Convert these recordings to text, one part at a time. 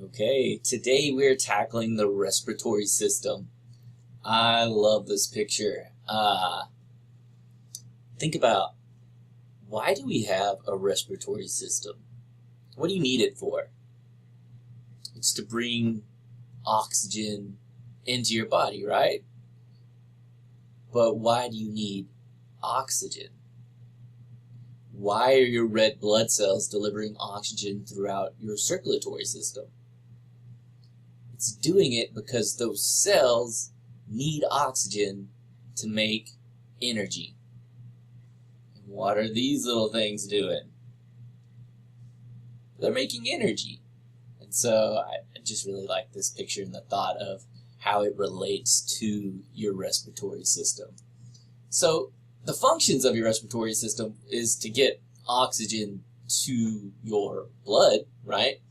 Okay, today we're tackling the respiratory system. I love this picture. Think about, why do we have a respiratory system? What do you need it for? It's to bring oxygen into your body, right? But why do you need oxygen? Why are your red blood cells delivering oxygen throughout your circulatory system? It's doing it because those cells need oxygen to make energy. And what are these little things doing? They're making energy. And so I just really like this picture and the thought of how it relates to your respiratory system. So the functions of your respiratory system is to get oxygen to your blood, right?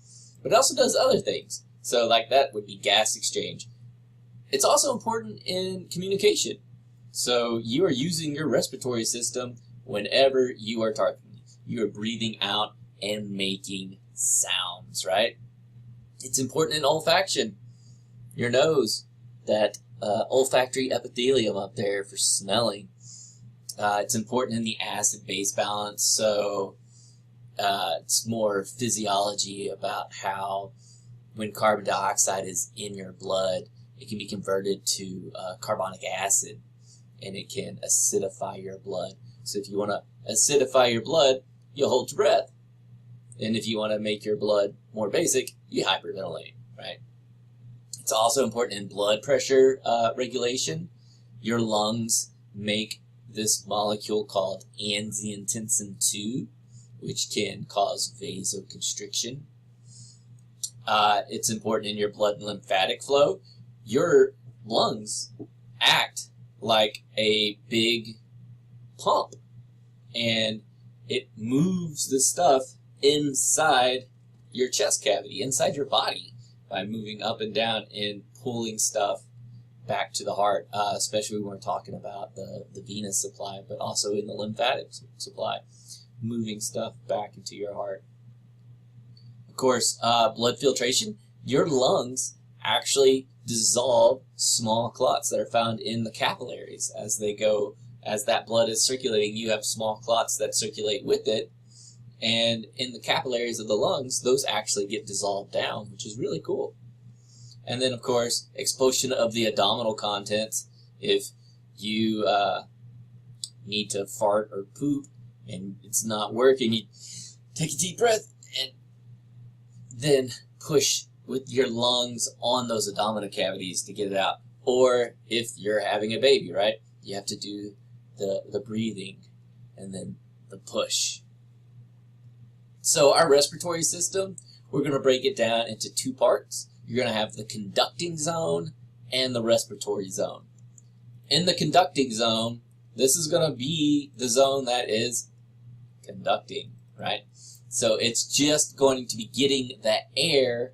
But it also does other things. So like that would be gas exchange. It's also important in communication. So you are using your respiratory system whenever you are talking. You are breathing out and making sounds, right? It's important in olfaction. Your nose, that olfactory epithelium up there for smelling. It's important in the acid-base balance, so it's more physiology about how when carbon dioxide is in your blood, it can be converted to carbonic acid, and it can acidify your blood. So if you want to acidify your blood, you'll hold your breath. And if you want to make your blood more basic, you hyperventilate, right? It's also important in blood pressure regulation. Your lungs make this molecule called angiotensin II, which can cause vasoconstriction. It's important in your blood and lymphatic flow. Your lungs act like a big pump, and it moves the stuff inside your chest cavity, inside your body, by moving up and down and pulling stuff back to the heart, especially when we're talking about the venous supply, but also in the lymphatic supply, moving stuff back into your heart. Of course, blood filtration. Your lungs actually dissolve small clots that are found in the capillaries as they go. As that blood is circulating, you have small clots that circulate with it, and in the capillaries of the lungs, those actually get dissolved down, which is really cool. And then, of course, expulsion of the abdominal contents. If you need to fart or poop and it's not working, you take a deep breath and then push with your lungs on those abdominal cavities to get it out. Or if you're having a baby, right, you have to do the breathing and then the push. So our respiratory system, we're going to break it down into two parts. You're going to have the conducting zone and the respiratory zone. In the conducting zone, this is going to be the zone that is conducting, right? So it's just going to be getting that air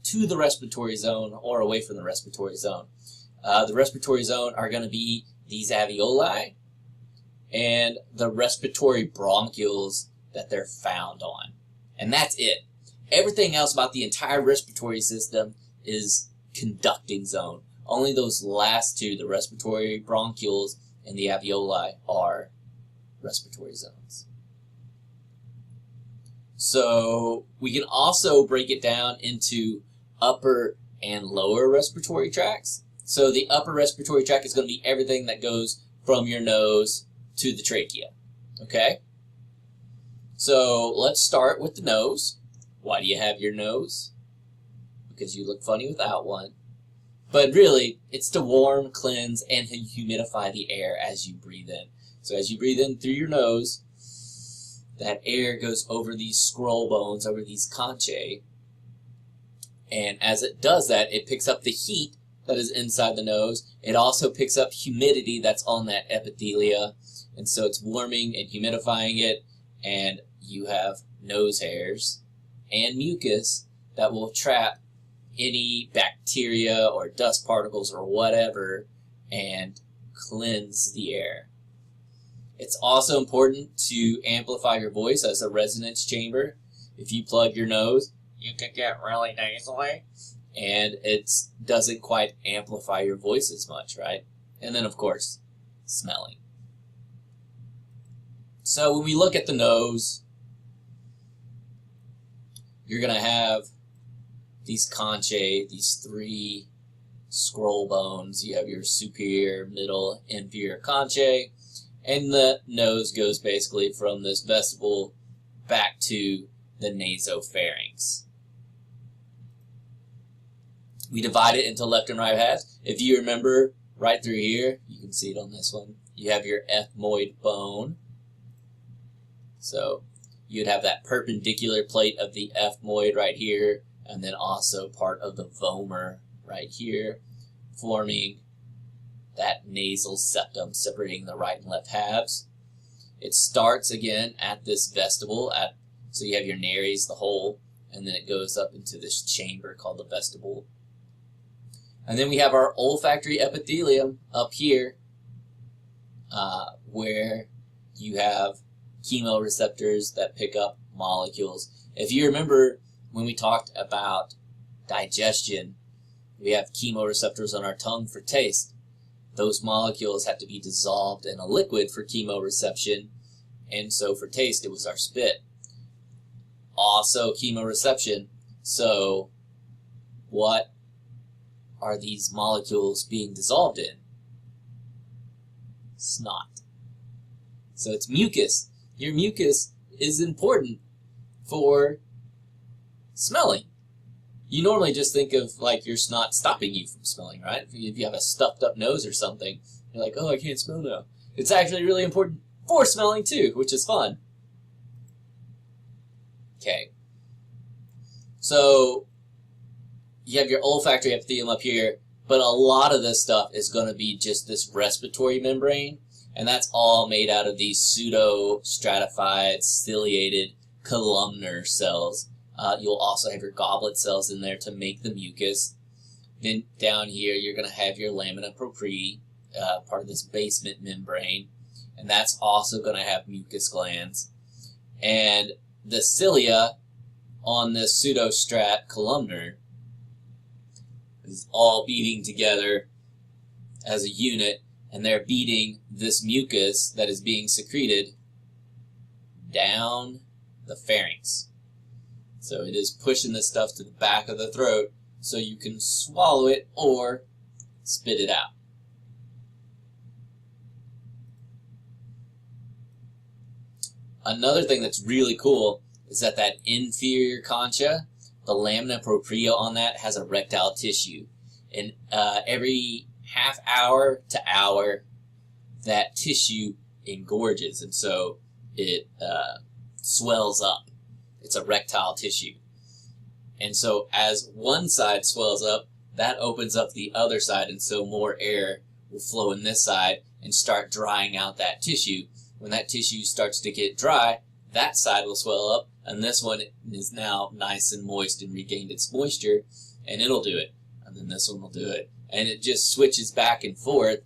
to the respiratory zone or away from the respiratory zone. The respiratory zone are going to be these alveoli and the respiratory bronchioles that they're found on. And that's it. Everything else about the entire respiratory system is conducting zone. Only those last two, the respiratory bronchioles and the alveoli, are respiratory zones. So we can also break it down into upper and lower respiratory tracts. So the upper respiratory tract is going to be everything that goes from your nose to the trachea. Okay? So let's start with the nose. Why do you have your nose? Because you look funny without one. But really, it's to warm, cleanse, and humidify the air as you breathe in. So as you breathe in through your nose, that air goes over these scroll bones, over these conchae. And as it does that, it picks up the heat that is inside the nose. It also picks up humidity that's on that epithelia. And so it's warming and humidifying it. And you have nose hairs and mucus that will trap any bacteria or dust particles or whatever and cleanse the air. It's also important to amplify your voice as a resonance chamber. If you plug your nose, you can get really nasally, and it doesn't quite amplify your voice as much, right? And then, of course, smelling. So when we look at the nose, you're going to have these conchae, these three scroll bones. You have your superior, middle, inferior conchae, and the nose goes basically from this vestibule back to the nasopharynx. We divide it into left and right halves. If you remember right through here, you can see it on this one, you have your ethmoid bone. So you'd have that perpendicular plate of the ethmoid right here, and then also part of the vomer right here, forming that nasal septum separating the right and left halves. It starts again at this vestibule, so you have your nares, the hole, and then it goes up into this chamber called the vestibule. And then we have our olfactory epithelium up here, where you have chemoreceptors that pick up molecules. If you remember when we talked about digestion, we have chemoreceptors on our tongue for taste. Those molecules have to be dissolved in a liquid for chemoreception, and so for taste it was our spit. Also chemoreception, so what are these molecules being dissolved in? Snot. So it's mucus. Your mucus is important for smelling. You normally just think of like your snot stopping you from smelling, right? If you have a stuffed up nose or something, you're like, oh, I can't smell now. It's actually really important for smelling too, which is fun. Okay. So you have your olfactory epithelium up here, but a lot of this stuff is going to be just this respiratory membrane, and that's all made out of these pseudo-stratified, ciliated columnar cells. You'll also have your goblet cells in there to make the mucus. Then down here, you're going to have your lamina propria, part of this basement membrane, and that's also going to have mucus glands. And the cilia on this pseudostrat columnar is all beating together as a unit, and they're beating this mucus that is being secreted down the pharynx. So it is pushing this stuff to the back of the throat so you can swallow it or spit it out. Another thing that's really cool is that inferior concha, the lamina propria on that has erectile tissue. And every half hour to hour, that tissue engorges, and so it swells up. It's erectile tissue. And so as one side swells up, that opens up the other side, and so more air will flow in this side and start drying out that tissue. When that tissue starts to get dry, that side will swell up, and this one is now nice and moist and regained its moisture, and it'll do it. And then this one will do it. And it just switches back and forth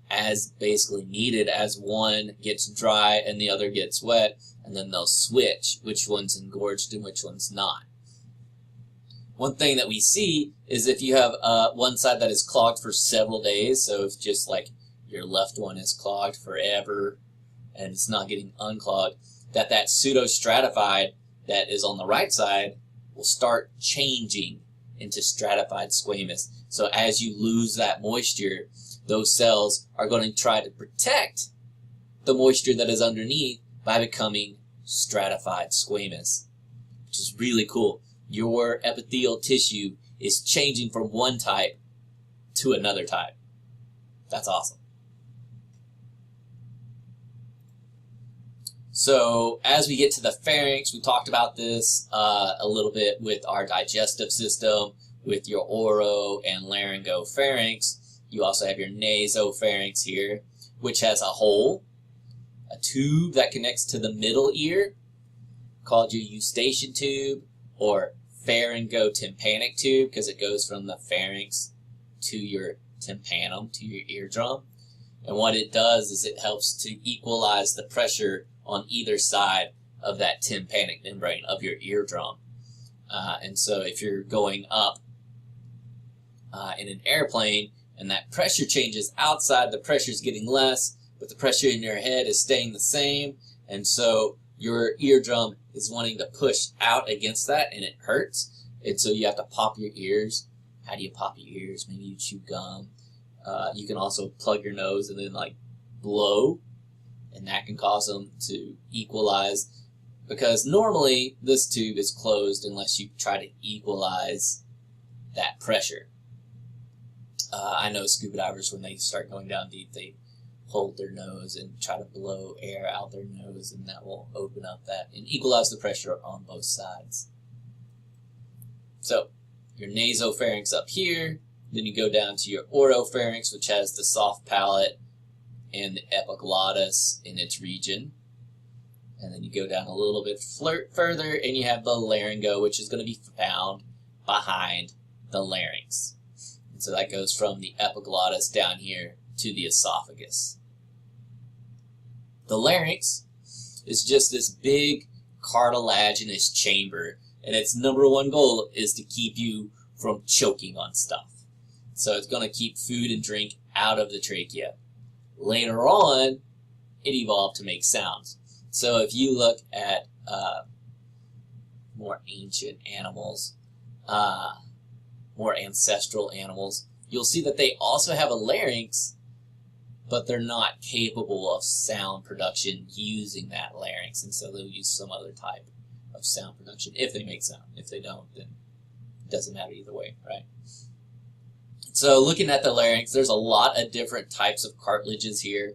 as basically needed as one gets dry and the other gets wet, and then they'll switch which one's engorged and which one's not. One thing that we see is if you have one side that is clogged for several days, so if just like your left one is clogged forever and it's not getting unclogged, that pseudo-stratified that is on the right side will start changing into stratified squamous. So as you lose that moisture, those cells are going to try to protect the moisture that is underneath by becoming stratified squamous, which is really cool. Your epithelial tissue is changing from one type to another type. That's awesome. So as we get to the pharynx, we talked about this a little bit with our digestive system, with your oro and laryngopharynx. You also have your nasopharynx here, which has a hole, a tube that connects to the middle ear, called your eustachian tube, or pharyngotympanic tube, because it goes from the pharynx to your tympanum, to your eardrum. And what it does is it helps to equalize the pressure on either side of that tympanic membrane of your eardrum. And so if you're going up in an airplane and that pressure changes outside, the pressure is getting less, but the pressure in your head is staying the same. And so your eardrum is wanting to push out against that, and it hurts. And so you have to pop your ears. How do you pop your ears? Maybe you chew gum. You can also plug your nose and then like blow, and that can cause them to equalize, because normally this tube is closed unless you try to equalize that pressure. I know scuba divers, when they start going down deep, they hold their nose and try to blow air out their nose, and that will open up that and equalize the pressure on both sides. So your nasopharynx up here, then you go down to your oropharynx, which has the soft palate and the epiglottis in its region. And then you go down a little bit further, and you have the laryngo, which is going to be found behind the larynx. And so that goes from the epiglottis down here to the esophagus. The larynx is just this big cartilaginous chamber, and its number one goal is to keep you from choking on stuff. So it's going to keep food and drink out of the trachea. Later on, it evolved to make sounds. So if you look at more ancient animals, more ancestral animals, you'll see that they also have a larynx, but they're not capable of sound production using that larynx, and so they'll use some other type of sound production if they make sound. If they don't, then it doesn't matter either way, right? So looking at the larynx, there's a lot of different types of cartilages here.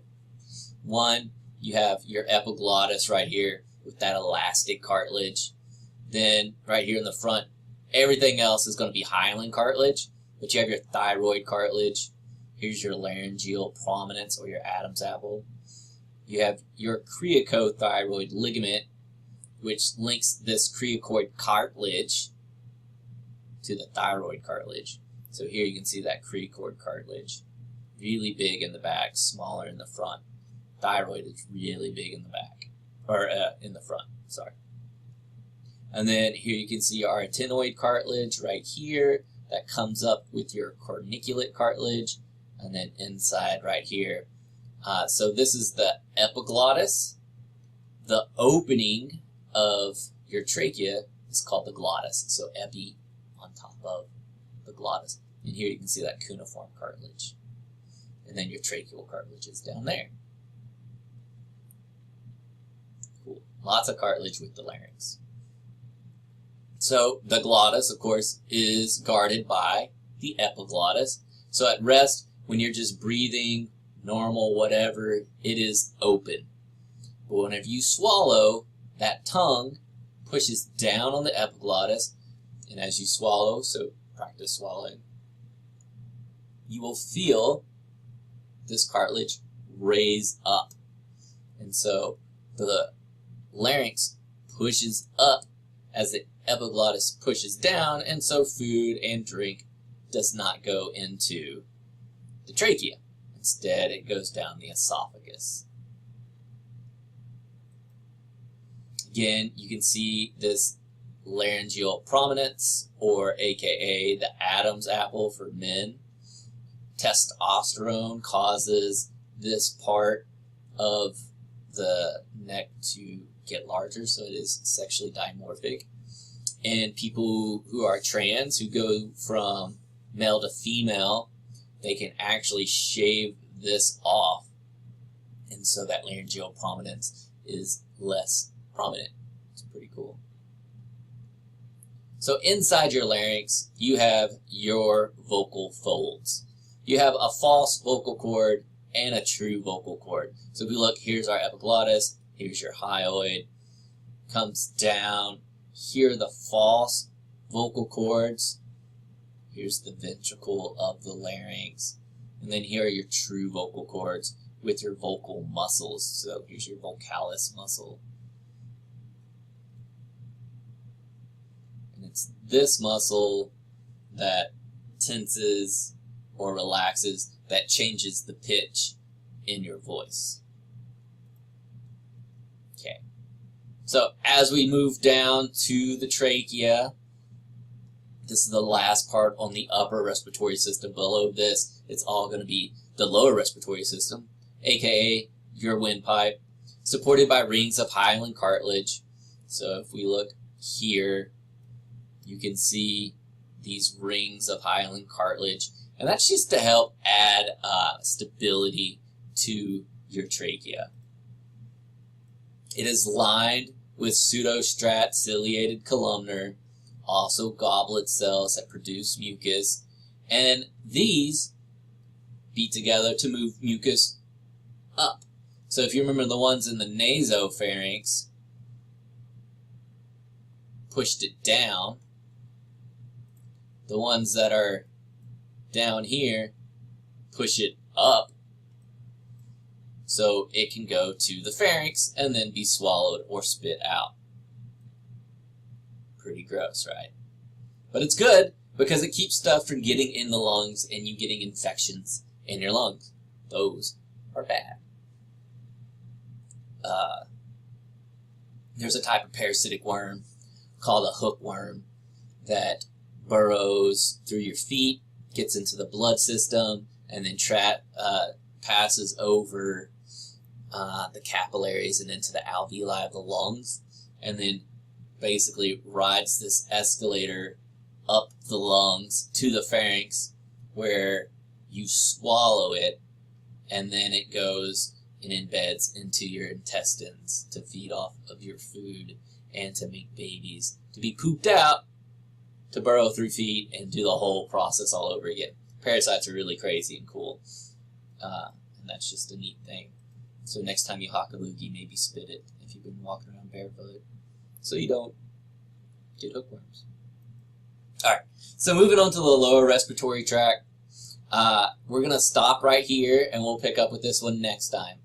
One, you have your epiglottis right here with that elastic cartilage. Then right here in the front, everything else is going to be hyaline cartilage, but you have your thyroid cartilage. Here's your laryngeal prominence, or your Adam's apple. You have your criacothyroid ligament, which links this cricoid cartilage to the thyroid cartilage. So here you can see that cricoid cartilage, really big in the back, smaller in the front. Thyroid is really big in the back, or in the front, sorry. And then here you can see our arytenoid cartilage right here that comes up with your corniculate cartilage, and then inside right here. So this is the epiglottis. The opening of your trachea is called the glottis. So epi on top of the glottis. And here you can see that cuneiform cartilage. And then your tracheal cartilage is down there. Cool. Lots of cartilage with the larynx. So the glottis, of course, is guarded by the epiglottis. So at rest, when you're just breathing, normal, whatever, it is open. But whenever you swallow, that tongue pushes down on the epiglottis, and as you swallow, so practice swallowing, you will feel this cartilage raise up. And so the larynx pushes up as the epiglottis pushes down, and so food and drink does not go into the trachea. Instead, it goes down the esophagus. Again, you can see this laryngeal prominence, or aka the Adam's apple for men. Testosterone causes this part of the neck to get larger, so it is sexually dimorphic. And people who are trans, who go from male to female, they can actually shave this off, and so that laryngeal prominence is less prominent. It's pretty cool. So inside your larynx, you have your vocal folds. You have a false vocal cord and a true vocal cord. So if we look, here's our epiglottis, here's your hyoid, comes down. Here are the false vocal cords. Here's the ventricle of the larynx. And then here are your true vocal cords with your vocal muscles. So here's your vocalis muscle. And it's this muscle that tenses or relaxes that changes the pitch in your voice. Okay. So as we move down to the trachea, This is the last part on the upper respiratory system. Below this, it's all going to be the lower respiratory system, aka your windpipe, supported by rings of hyaline cartilage. So if we look here, you can see these rings of hyaline cartilage, and that's just to help add stability to your trachea. It is lined with pseudostrate ciliated columnar, also goblet cells that produce mucus, and these beat together to move mucus up. So if you remember the ones in the nasopharynx pushed it down, the ones that are down here push it up so it can go to the pharynx and then be swallowed or spit out. Pretty gross, right? But it's good because it keeps stuff from getting in the lungs and you getting infections in your lungs. Those are bad. There's a type of parasitic worm called a hookworm that burrows through your feet, gets into the blood system, and then passes over the capillaries and into the alveoli of the lungs, and then basically rides this escalator up the lungs to the pharynx where you swallow it, and then it goes and embeds into your intestines to feed off of your food and to make babies, to be pooped out, to burrow through feet and do the whole process all over again. Parasites are really crazy and cool, and that's just a neat thing. So next time you hawk a loogie, maybe spit it if you've been walking around barefoot, so you don't get hookworms. All right, so moving on to the lower respiratory tract, we're going to stop right here, and we'll pick up with this one next time.